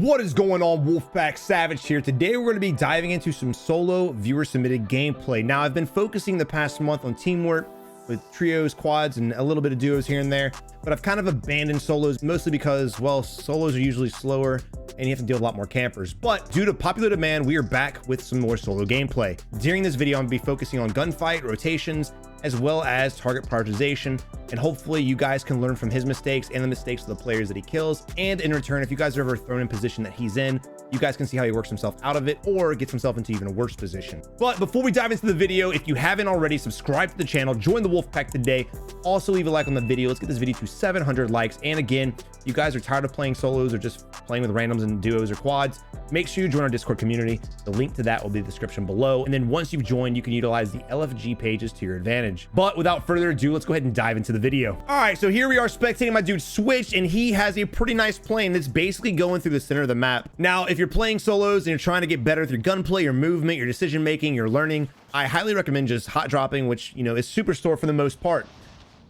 What is going on, Wolfpack Savage here. Today we're going to be diving into some solo viewer submitted gameplay. Now, I've been focusing the past month on teamwork with trios, quads, and a little bit of duos here and there, but I've kind of abandoned solos mostly because, well, solos are usually slower and you have to deal with a lot more campers. But due to popular demand, we are back with some more solo gameplay. During this video, I'm going to be focusing on gunfight, rotations, as well as target prioritization, and hopefully you guys can learn from his mistakes and the mistakes of the players that he kills. And in return, if you guys are ever thrown in position that he's in, you guys can see how he works himself out of it or gets himself into even a worse position. But before we dive into the video, if you haven't already, subscribe to the channel, join the Wolfpack today. Also leave a like on the video. Let's get this video to 700 likes. And again, if you guys are tired of playing solos or just playing with randoms and duos or quads, make sure you join our Discord community. The link to that will be in the description below. And then once you've joined, you can utilize the LFG pages to your advantage. But without further ado, let's go ahead and dive into the video. All right, so here we are spectating my dude Switch, and he has a pretty nice plane that's basically going through the center of the map. Now, if you're playing solos and you're trying to get better with your gunplay, your movement, your decision making, your learning, I highly recommend just hot dropping, which, you know, is Superstore for the most part.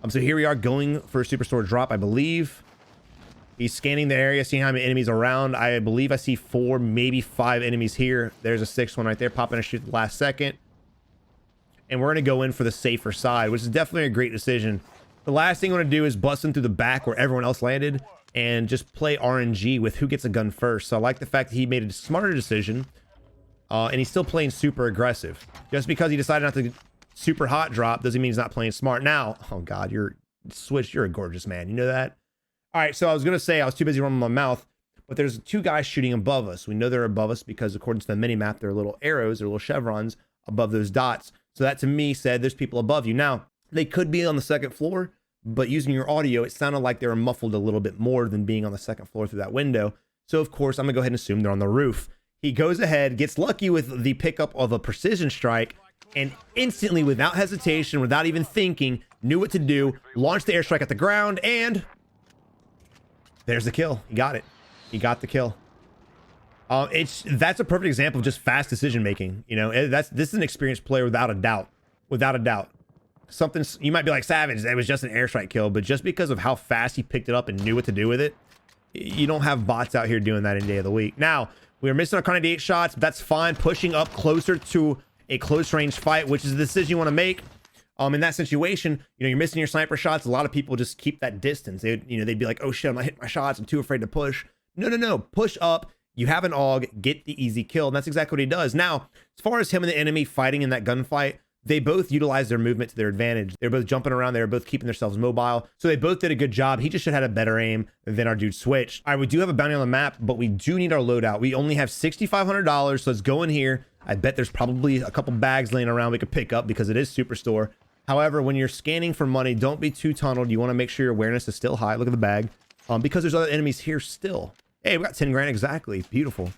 So here we are going for a Superstore drop, I believe. He's scanning the area, seeing how many enemies around. I believe I see 4, maybe 5 enemies here. There's a 6th one right there, popping a shoot at the last second. And we're going to go in for the safer side, which is definitely a great decision. The last thing I want to do is bust in through the back where everyone else landed and just play RNG with who gets a gun first. So I like the fact that he made a smarter decision, and he's still playing super aggressive. Just because he decided not to super hot drop doesn't mean he's not playing smart. Now, oh God, you're Switch, you're a gorgeous man. You know that? All right, so I was going to say I was too busy running my mouth, but there's 2 guys shooting above us. We know they're above us because according to the mini map, there are little arrows or little chevrons above those dots. So that to me said there's people above you. Now, they could be on the 2nd floor, but using your audio, it sounded like they were muffled a little bit more than being on the 2nd floor through that window. So of course, I'm gonna go ahead and assume they're on the roof. He goes ahead, gets lucky with the pickup of a precision strike, and instantly, without hesitation, without even thinking, knew what to do, launched the airstrike at the ground, and there's the kill. He got it. He got the kill. That's a perfect example of just fast decision making. You know, this is an experienced player without a doubt. Without a doubt. Something you might be like, Savage, it was just an airstrike kill, but just because of how fast he picked it up and knew what to do with it, you don't have bots out here doing that any day of the week. Now, we were missing our Kar 98 shots, but that's fine. Pushing up closer to a close range fight, which is the decision you want to make. In that situation, you know, you're missing your sniper shots. A lot of people just keep that distance. They'd be like, oh shit, I'm not hitting my shots. I'm too afraid to push. No. Push up. You have an AUG, get the easy kill. And that's exactly what he does. Now, as far as him and the enemy fighting in that gunfight, they both utilize their movement to their advantage. They're both jumping around. They're both keeping themselves mobile. So they both did a good job. He just should have had a better aim than our dude Switch. All right, we do have a bounty on the map, but we do need our loadout. We only have $6,500. So let's go in here. I bet there's probably a couple bags laying around we could pick up because it is Superstore. However, when you're scanning for money, don't be too tunneled. You want to make sure your awareness is still high. Look at the bag. Because there's other enemies here still. Hey, we got 10 grand exactly. Beautiful.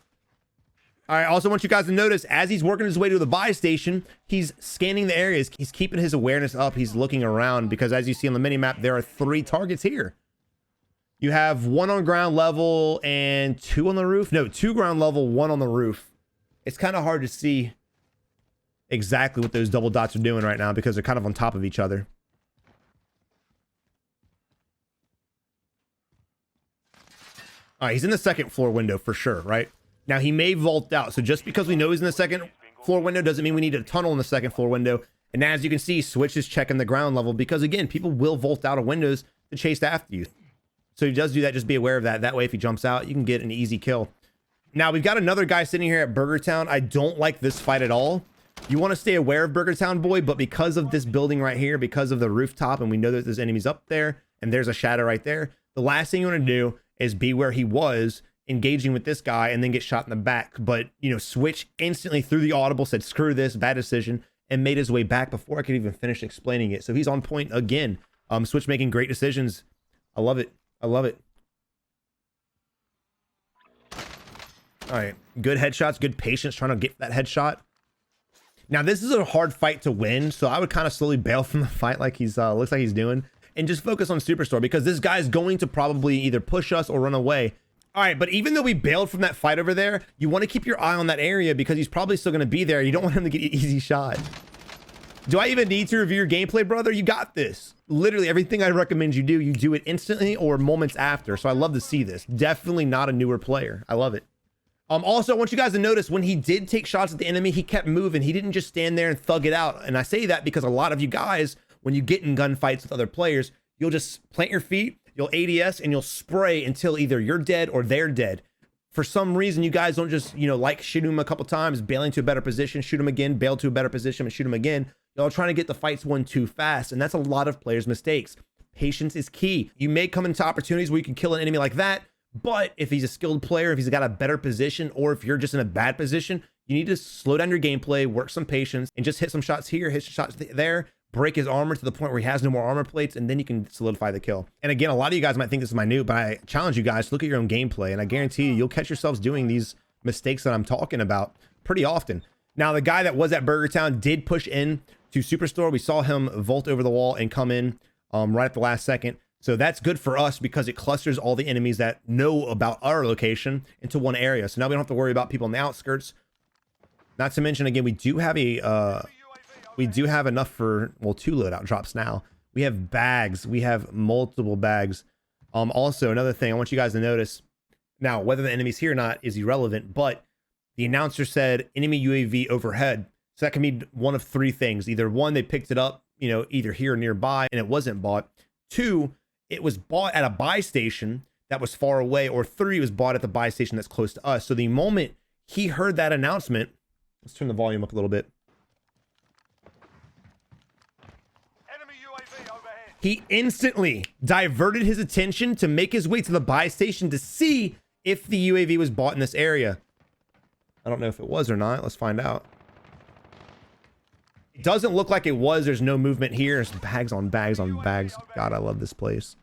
All right, I also want you guys to notice as he's working his way to the buy station, he's scanning the areas. He's keeping his awareness up. He's looking around because as you see on the mini map, there are 3 targets here. You have 1 on ground level and 2 on the roof. No, 2 ground level, 1 on the roof. It's kind of hard to see exactly what those double dots are doing right now because they're kind of on top of each other. All right, he's in the 2nd floor window for sure, right? Now, he may vault out. So just because we know he's in the 2nd floor window doesn't mean we need a tunnel in the 2nd floor window. And as you can see, Switch is checking the ground level because, again, people will vault out of windows to chase after you. So he does do that. Just be aware of that. That way, if he jumps out, you can get an easy kill. Now, we've got another guy sitting here at Burger Town. I don't like this fight at all. You want to stay aware of Burger Town, boy, but because of this building right here, because of the rooftop, and we know that there's enemies up there, and there's a shadow right there, the last thing you want to do is be where he was, engaging with this guy, and then get shot in the back. But, you know, Switch instantly threw the audible, said, screw this, bad decision, and made his way back before I could even finish explaining it. So he's on point again. Switch making great decisions. I love it. I love it. All right, good headshots, good patience trying to get that headshot. Now, this is a hard fight to win, so I would kind of slowly bail from the fight like he's looks like he's doing, and just focus on Superstore because this guy's going to probably either push us or run away. All right, but even though we bailed from that fight over there, you want to keep your eye on that area because he's probably still going to be there. You don't want him to get an easy shot. Do I even need to review your gameplay, brother? You got this. literally everything I recommend you do it instantly or moments after. So I love to see this. Definitely not a newer player. I love it. Also, I want you guys to notice when he did take shots at the enemy, he kept moving. He didn't just stand there and thug it out. And I say that because a lot of you guys, when you get in gunfights with other players, you'll just plant your feet, you'll ADS, and you'll spray until either you're dead or they're dead. For some reason, you guys don't just, like shooting him a couple times, bailing to a better position, shoot him again, bail to a better position, and shoot him again. Y'all trying to get the fights won too fast, and that's a lot of players' mistakes. Patience is key. You may come into opportunities where you can kill an enemy like that, but if he's a skilled player, if he's got a better position, or if you're just in a bad position, you need to slow down your gameplay, work some patience, and just hit some shots here, hit some shots there, break his armor to the point where he has no more armor plates, and then you can solidify the kill. And again, a lot of you guys might think this is minute, but I challenge you guys to look at your own gameplay, and I guarantee you'll catch yourselves doing these mistakes that I'm talking about pretty often. Now, the guy that was at Burger Town did push in to Superstore. We saw him vault over the wall and come in right at the last second. So that's good for us because it clusters all the enemies that know about our location into one area. So now we don't have to worry about people on the outskirts. Not to mention, again, we do have enough for, well, 2 loadout drops now. We have bags. We have multiple bags. Also, another thing I want you guys to notice, now, whether the enemy's here or not is irrelevant, but the announcer said enemy UAV overhead. So that can mean one of 3 things. Either 1, they picked it up, either here or nearby and it wasn't bought. 2, it was bought at a buy station that was far away, or 3, it was bought at the buy station that's close to us. So the moment he heard that announcement, let's turn the volume up a little bit. Enemy UAV overhead. He instantly diverted his attention to make his way to the buy station to see if the UAV was bought in this area. I don't know if it was or not. Let's find out. It doesn't look like it was. There's no movement here. There's bags on bags on bags. God, I love this place.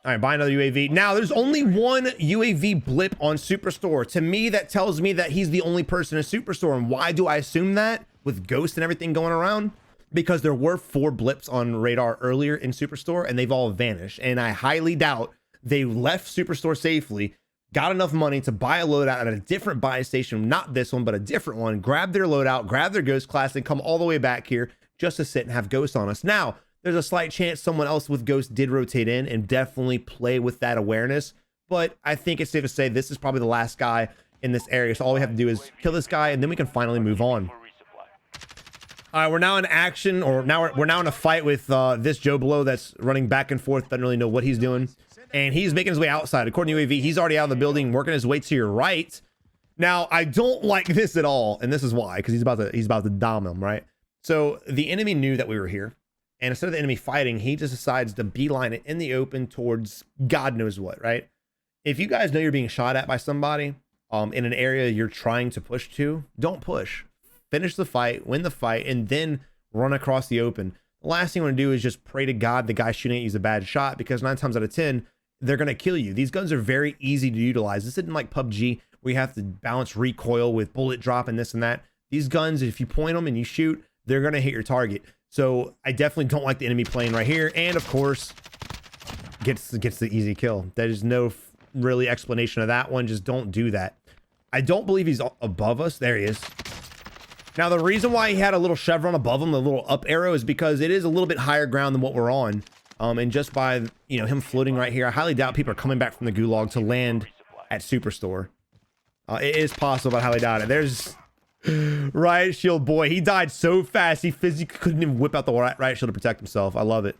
All right, buy another UAV. Now, there's only 1 UAV blip on Superstore. To me, that tells me that he's the only person in Superstore. And why do I assume that? With Ghost and everything going around? Because there were 4 blips on radar earlier in Superstore, and they've all vanished. And I highly doubt they left Superstore safely, got enough money to buy a loadout at a different buy station, not this one, but a different one, grab their loadout, grab their Ghost class, and come all the way back here just to sit and have Ghost on us. Now, there's a slight chance someone else with Ghost did rotate in and definitely play with that awareness, but I think it's safe to say this is probably the last guy in this area, so all we have to do is kill this guy, and then we can finally move on. All right, we're now in action, or now we're now in a fight with this Joe Blow that's running back and forth, doesn't really know what he's doing. And he's making his way outside. According to UAV, he's already out of the building, working his way to your right. Now, I don't like this at all, and this is why, because he's about to dom him, right? So the enemy knew that we were here, and instead of the enemy fighting, he just decides to beeline it in the open towards God knows what, right? If you guys know you're being shot at by somebody in an area you're trying to push to, don't push. Finish the fight, win the fight, and then run across the open. The last thing you want to do is just pray to God the guy shooting at you is a bad shot, because 9 times out of 10, they're going to kill you. These guns are very easy to utilize. This isn't like PUBG where you have to balance recoil with bullet drop and this and that. These guns, if you point them and you shoot, they're going to hit your target. So I definitely don't like the enemy playing right here. And of course, gets the easy kill. There's no really explanation of that one. Just don't do that. I don't believe he's above us. There he is. Now, the reason why he had a little chevron above him, the little up arrow, is because it is a little bit higher ground than what we're on. And just by, him floating right here, I highly doubt people are coming back from the gulag to land at Superstore. It is possible, but I highly doubt it. There's Riot Shield boy. He died so fast, he physically couldn't even whip out the Riot Shield to protect himself. I love it.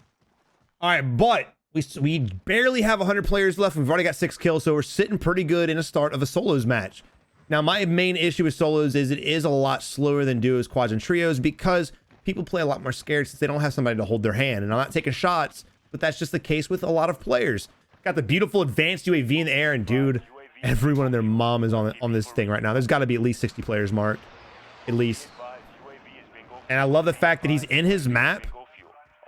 All right, but we barely have 100 players left. We've already got 6 kills, so we're sitting pretty good in a start of a solos match. Now, my main issue with solos is it is a lot slower than duos, quads, and trios because people play a lot more scared since they don't have somebody to hold their hand. And I'm not taking shots, but that's just the case with a lot of players. Got the beautiful advanced UAV in the air, and dude, everyone and their mom is on this thing right now. There's got to be at least 60 players, Mark. At least. And I love the fact that he's in his map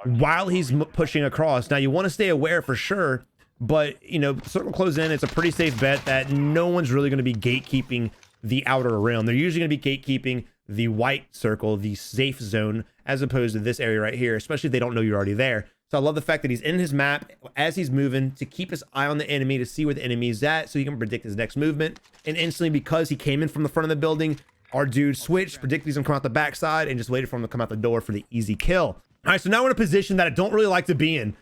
while he's pushing across. Now, you want to stay aware for sure, but, circle close in, it's a pretty safe bet that no one's really going to be gatekeeping the outer rim. They're usually going to be gatekeeping the white circle, the safe zone, as opposed to this area right here, especially if they don't know you're already there. So I love the fact that he's in his map as he's moving to keep his eye on the enemy to see where the enemy is at so he can predict his next movement. And instantly, because he came in from the front of the building, our dude switched, predicted he's going to come out the backside, and just waited for him to come out the door for the easy kill. All right, so now we're in a position that I don't really like to be in.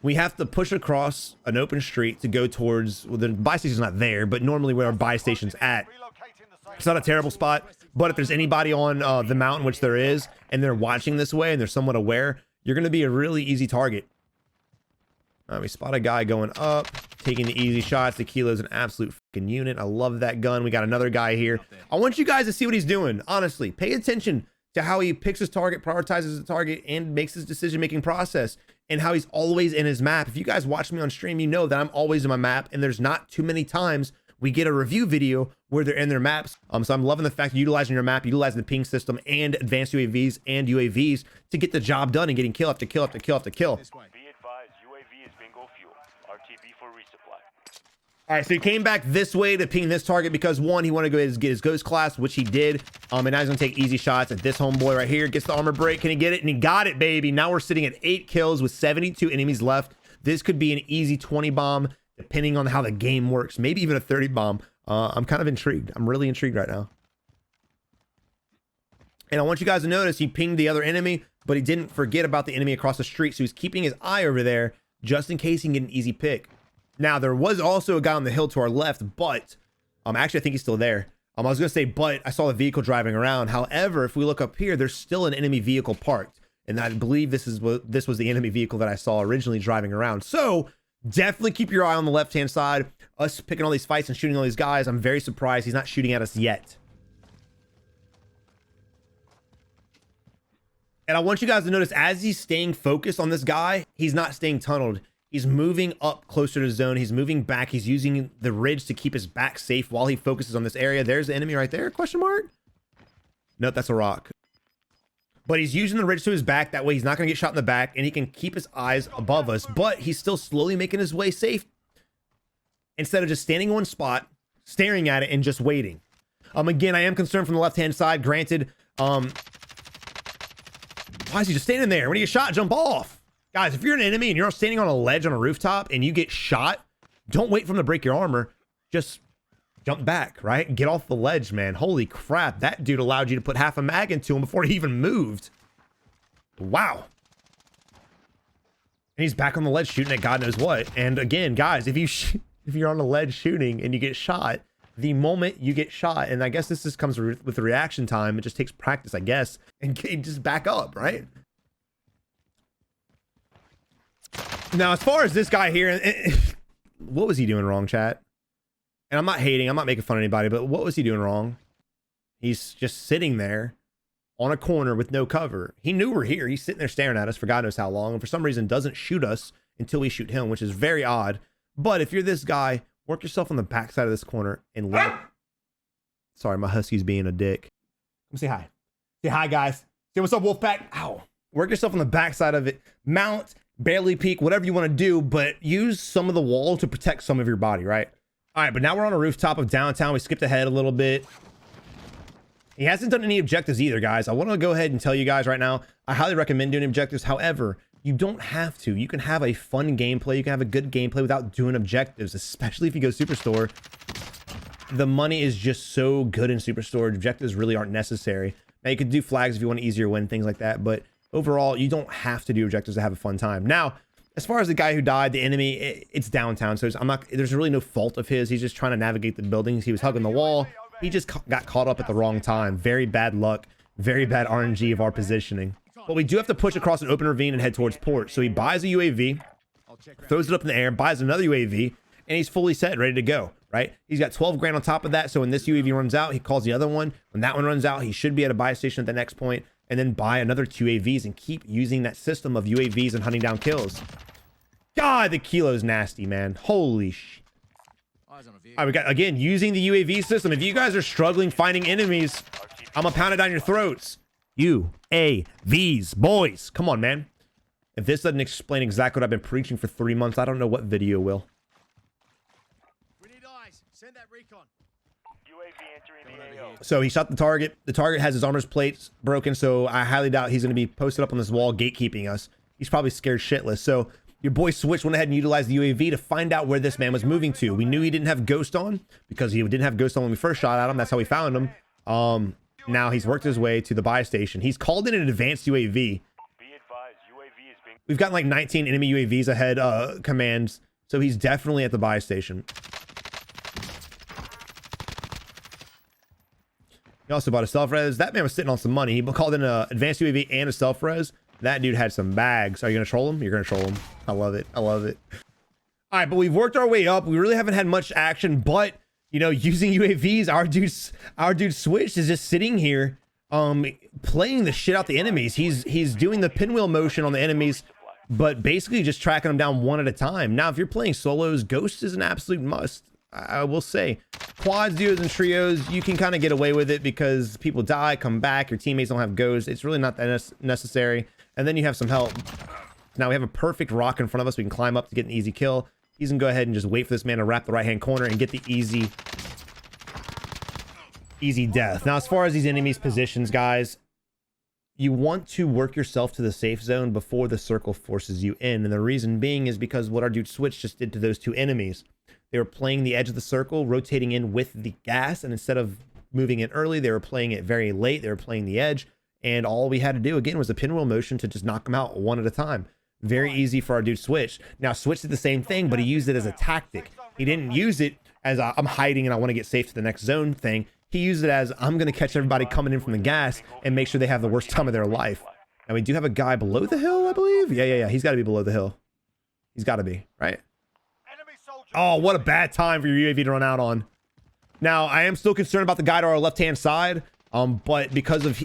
We have to push across an open street to go towards, well, the buy station's not there, but normally where our buy station's at. It's not a terrible spot, but if there's anybody on the mountain, which there is, and they're watching this way and they're somewhat aware, you're going to be a really easy target. We spot a guy going up, taking the easy shots. The Kilo's an absolute fucking unit. I love that gun. We got another guy here. I want you guys to see what he's doing. Honestly, pay attention to how he picks his target, prioritizes the target, and makes his decision-making process, and how he's always in his map. If you guys watch me on stream, you know that I'm always in my map, and there's not too many times we get a review video where they're in their maps. So I'm loving the fact utilizing your map, utilizing the ping system and advanced UAVs and UAVs to get the job done and getting kill after kill after kill after kill. Be advised, UAV is bingo fuel. RTB for resupply. All right, so he came back this way to ping this target because one, he wanted to go ahead and get his ghost class, which he did. And now he's gonna take easy shots at this homeboy right here. Gets the armor break. Can he get it? And he got it, baby. Now we're sitting at 8 kills with 72 enemies left. This could be an easy 20 bomb, depending on how the game works. Maybe even a 30 bomb. I'm kind of intrigued. I'm really intrigued right now. And I want you guys to notice he pinged the other enemy, but he didn't forget about the enemy across the street. So he's keeping his eye over there just in case he can get an easy pick. Now, there was also a guy on the hill to our left, but actually, I think he's still there. I was going to say, but I saw the vehicle driving around. However, if we look up here, there's still an enemy vehicle parked. And I believe this was the enemy vehicle that I saw originally driving around. So definitely keep your eye on the left-hand side. Us picking all these fights and shooting all these guys. I'm very surprised he's not shooting at us yet. And I want you guys to notice as he's staying focused on this guy, he's not staying tunneled. He's moving up closer to the zone. He's moving back. He's using the ridge to keep his back safe while he focuses on this area. There's the enemy right there, question mark? Nope, that's a rock. But he's using the ridge to his back. That way he's not going to get shot in the back, and he can keep his eyes above us. But he's still slowly making his way safe instead of just standing in one spot, staring at it, and just waiting. Again, I am concerned from the left-hand side. Granted, why is he just standing there? When you get shot, jump off. Guys, if you're an enemy and you're standing on a ledge on a rooftop and you get shot, don't wait for him to break your armor. Just jump back, right? Get off the ledge, man. Holy crap. That dude allowed you to put half a mag into him before he even moved. Wow. And he's back on the ledge shooting at God knows what. And again, guys, if you're on a ledge shooting and you get shot, the moment you get shot, and I guess this just comes with the reaction time, it just takes practice, I guess, and just back up, right? Now, as far as this guy here, what was he doing wrong, chat? And I'm not hating, I'm not making fun of anybody, but what was he doing wrong? He's just sitting there on a corner with no cover. He knew we're here. He's sitting there staring at us for God knows how long, and for some reason doesn't shoot us until we shoot him, which is very odd. But if you're this guy, work yourself on the backside of this corner and let... Sorry, my husky's being a dick. Come say hi. Say hi, guys. Say what's up, Wolfpack. Ow. Work yourself on the backside of it. Mount, barely peek, whatever you want to do, but use some of the wall to protect some of your body, right? All right, but now we're on a rooftop of downtown. We skipped ahead a little bit. He hasn't done any objectives either, guys. I want to go ahead and tell you guys right now, I highly recommend doing objectives. However, you don't have to. You can have a fun gameplay. You can have a good gameplay without doing objectives, especially if you go Superstore. The money is just so good in Superstore. Objectives really aren't necessary. Now, you could do flags if you want an easier win, things like that. But overall, you don't have to do objectives to have a fun time. Now, as far as the guy who died, the enemy, it's downtown. So there's really no fault of his. He's just trying to navigate the buildings. He was hugging the wall. He just got caught up at the wrong time. Very bad luck. Very bad RNG of our positioning. But we do have to push across an open ravine and head towards port. So he buys a UAV, throws it up in the air, buys another UAV, and he's fully set, ready to go, right? He's got 12 grand on top of that. So when this UAV runs out, he calls the other one. When that one runs out, he should be at a buy station at the next point, and then buy another 2 UAVs and keep using that system of UAVs and hunting down kills. God, the kilo's nasty, man. Holy sh... All right, we got, again, using the UAV system. If you guys are struggling finding enemies, I'm gonna pound it down your throats. UAVs, boys. Come on, man. If this doesn't explain exactly what I've been preaching for 3 months, I don't know what video will. We need eyes. Send that recon. UAV entering the AO. So he shot the target. The target has his armor's plates broken, so I highly doubt he's going to be posted up on this wall gatekeeping us. He's probably scared shitless. So your boy Switch went ahead and utilized the UAV to find out where this man was moving to. We knew he didn't have Ghost on because he didn't have Ghost on when we first shot at him. That's how we found him. Now he's worked his way to the buy station. He's called in an advanced UAV We've gotten like 19 enemy UAVs ahead commands. So he's definitely at the buy station. He also bought a self-res. That man was sitting on some money. He called in an advanced UAV and a self-res. That dude had some bags. Are you going to troll him? You're going to troll him. I love it. I love it. All right, but we've worked our way up. We really haven't had much action, but, you know, using UAVs, our dude Switch is just sitting here playing the shit out the enemies. He's doing the pinwheel motion on the enemies, but basically just tracking them down one at a time. Now, if you're playing solos, Ghost is an absolute must. I will say, quads, duos, and trios, you can kind of get away with it because people die, come back, your teammates don't have Ghost. It's really not that necessary. And then you have some help. Now we have a perfect rock in front of us. We can climb up to get an easy kill. He's gonna go ahead and just wait for this man to wrap the right-hand corner and get the easy death. Now, as far as these enemies' positions, guys, you want to work yourself to the safe zone before the circle forces you in. And the reason being is because what our dude Switch just did to those two enemies. They were playing the edge of the circle, rotating in with the gas, and instead of moving in early, they were playing it very late. They were playing the edge, and all we had to do, again, was a pinwheel motion to just knock them out one at a time. Very easy for our dude Switch. Now, Switch did the same thing, but he used it as a tactic. He didn't use it as I'm hiding and I want to get safe to the next zone thing. He used it as I'm going to catch everybody coming in from the gas and make sure they have the worst time of their life. And we do have a guy below the hill, I believe. Yeah. He's got to be below the hill. He's got to be, right? Oh, what a bad time for your UAV to run out on. Now, I am still concerned about the guy to our left-hand side, but because of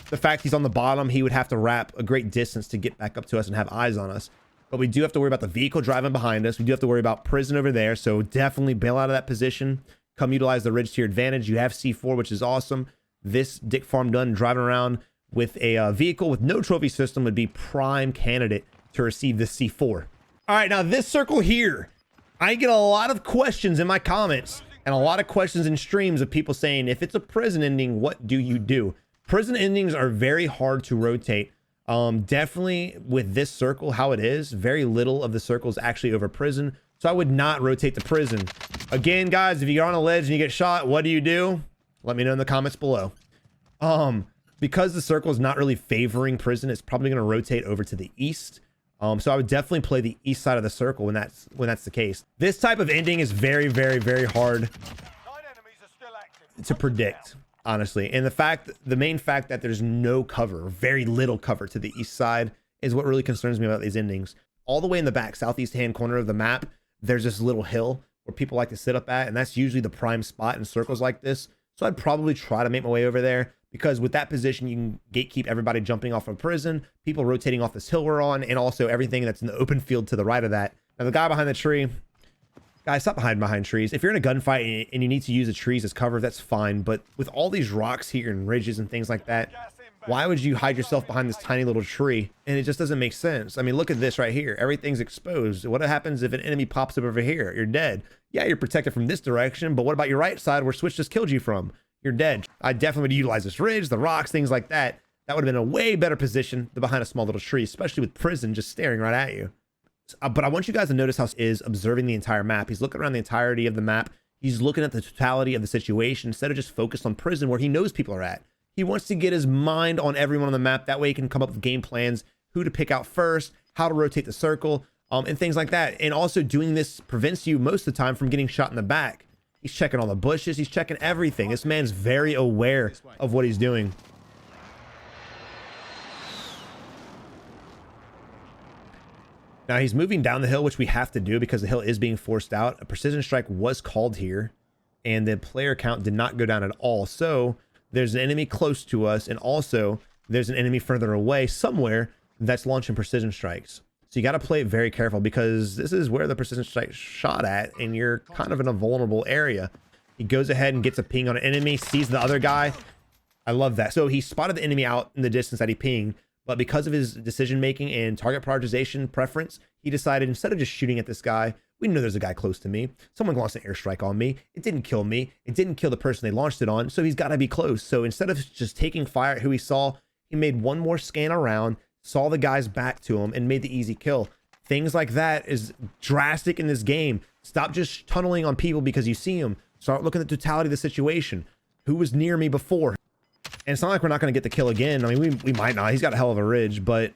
the fact he's on the bottom, he would have to wrap a great distance to get back up to us and have eyes on us. But we do have to worry about the vehicle driving behind us. We do have to worry about prison over there, so definitely bail out of that position. Come utilize the ridge to your advantage. You have C4, which is awesome. This Dick Farm done driving around with a vehicle with no trophy system would be prime candidate to receive this C4. All right, now this circle here, I get a lot of questions in my comments and a lot of questions in streams of people saying, if it's a prison ending, what do you do? Prison endings are very hard to rotate. Definitely with this circle, how it is, very little of the circle is actually over prison. So I would not rotate the prison. Again, guys, if you're on a ledge and you get shot, what do? Let me know in the comments below. Because the circle is not really favoring prison, it's probably going to rotate over to the east. So I would definitely play the east side of the circle when that's the case. This type of ending is very, very, very hard to predict, honestly. And the main fact that there's no cover, very little cover to the east side is what really concerns me about these endings. All the way in the back, southeast hand corner of the map, there's this little hill where people like to sit up at, and that's usually the prime spot in circles like this. So I'd probably try to make my way over there, because with that position, you can gatekeep everybody jumping off of prison, people rotating off this hill we're on, and also everything that's in the open field to the right of that. Now, the guy behind the tree, guys, stop hiding behind trees. If you're in a gunfight and you need to use the trees as cover, that's fine. But with all these rocks here and ridges and things like that, why would you hide yourself behind this tiny little tree? And it just doesn't make sense. I mean, look at this right here. Everything's exposed. What happens if an enemy pops up over here? You're dead. Yeah, you're protected from this direction, but what about your right side where Switch just killed you from? You're dead. I definitely would utilize this ridge, the rocks, things like that. That would have been a way better position than behind a small little tree, especially with prison just staring right at you. But I want you guys to notice how he is observing the entire map. He's looking around the entirety of the map. He's looking at the totality of the situation instead of just focused on prison where he knows people are at. He wants to get his mind on everyone on the map. That way he can come up with game plans, who to pick out first, how to rotate the circle, and things like that. And also doing this prevents you most of the time from getting shot in the back. He's checking all the bushes. He's checking everything. This man's very aware of what he's doing. Now he's moving down the hill, which we have to do because the hill is being forced out. A precision strike was called here, and the player count did not go down at all. So there's an enemy close to us, and also there's an enemy further away somewhere that's launching precision strikes. So you got to play it very careful because this is where the precision strike shot at, and you're kind of in a vulnerable area. He goes ahead and gets a ping on an enemy, sees the other guy. I love that. So he spotted the enemy out in the distance that he pinged, but because of his decision making and target prioritization preference, he decided instead of just shooting at this guy, we know there's a guy close to me. Someone launched an airstrike on me. It didn't kill me. It didn't kill the person they launched it on. So he's got to be close. So instead of just taking fire at who he saw, he made one more scan around, saw the guy's back to him, and made the easy kill. Things like that is drastic in this game. Stop just tunneling on people because you see them. Start looking at the totality of the situation. Who was near me before? And it's not like we're not going to get the kill again. I mean, we might not. He's got a hell of a ridge, but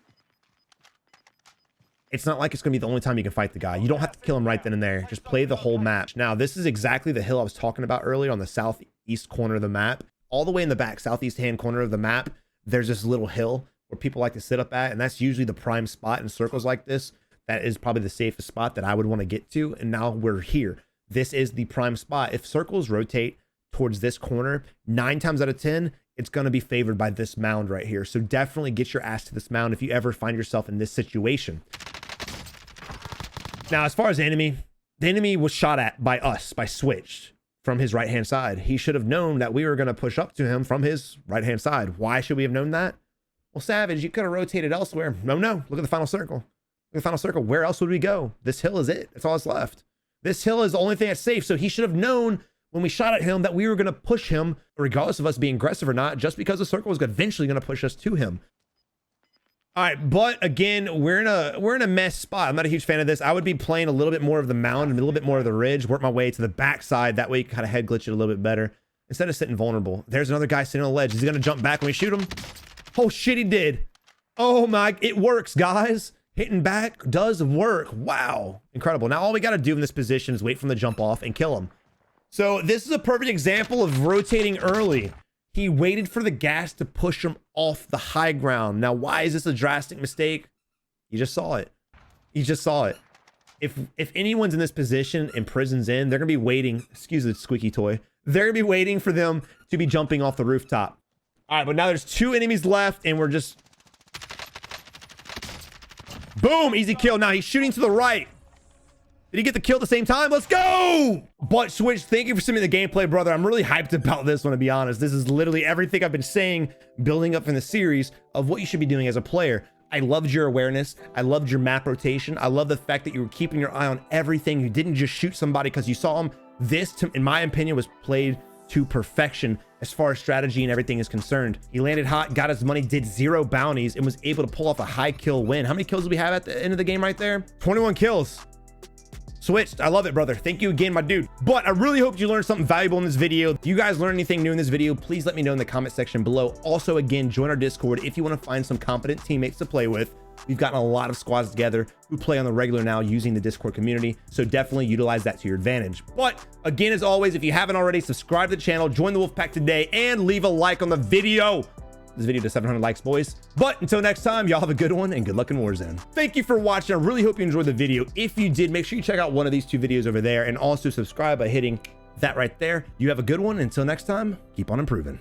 it's not like it's going to be the only time you can fight the guy. You don't have to kill him right then and there. Just play the whole map. Now, this is exactly the hill I was talking about earlier on the southeast corner of the map. All the way in the back, southeast hand corner of the map, there's this little hill where people like to sit up at, and that's usually the prime spot in circles like this. That is probably the safest spot that I would want to get to, and now we're here. This is the prime spot. If circles rotate towards this corner, 9 times out of 10, it's going to be favored by this mound right here. So definitely get your ass to this mound if you ever find yourself in this situation. Now, as far as the enemy was shot at by us, by Switch, from his right-hand side. He should have known that we were going to push up to him from his right-hand side. Why should we have known that? Well, Savage, you could have rotated elsewhere. No. Look at the final circle. Look at the final circle. Where else would we go? This hill is it. That's all that's left. This hill is the only thing that's safe. So he should have known when we shot at him that we were going to push him, regardless of us being aggressive or not, just because the circle was eventually going to push us to him. All right, but again, we're in a mess spot. I'm not a huge fan of this. I would be playing a little bit more of the mound and a little bit more of the ridge, work my way to the backside. That way you kind of head glitch it a little bit better instead of sitting vulnerable. There's another guy sitting on the ledge. Is he going to jump back when we shoot him? Oh shit, he did. Oh my, it works, guys. Hitting back does work. Wow, incredible. Now all we got to do in this position is wait for him to jump off and kill him. So this is a perfect example of rotating early. He waited for the gas to push him off the high ground. Now, why is this a drastic mistake? You just saw it. You just saw it. If anyone's in this position and prison's in, they're going to be waiting. Excuse the squeaky toy. They're going to be waiting for them to be jumping off the rooftop. All right, but now there's 2 enemies left, and we're just... Boom! Easy kill. Now he's shooting to the right. Did he get the kill at the same time? Let's go! But Switch, thank you for sending me the gameplay, brother. I'm really hyped about this one, to be honest. This is literally everything I've been saying, building up in the series of what you should be doing as a player. I loved your awareness. I loved your map rotation. I love the fact that you were keeping your eye on everything. You didn't just shoot somebody because you saw him. This, in my opinion, was played to perfection as far as strategy and everything is concerned. He landed hot, got his money, did 0 bounties, and was able to pull off a high kill win. How many kills do we have at the end of the game right there? 21 kills. Switched. I love it, brother. Thank you again, my dude. But I really hope you learned something valuable in this video. If you guys learned anything new in this video, please let me know in the comment section below. Also, again, join our Discord if you want to find some competent teammates to play with. We've gotten a lot of squads together who play on the regular now using the Discord community, so definitely utilize that to your advantage. But again, as always, if you haven't already, subscribe to the channel, join the Wolfpack today, and leave a like on the video. This video to 700 likes, boys. But until next time, y'all have a good one and good luck in Warzone. Thank you for watching. I really hope you enjoyed the video. If you did, make sure you check out one of these 2 videos over there, and also subscribe by hitting that right there. You have a good one. Until next time, keep on improving.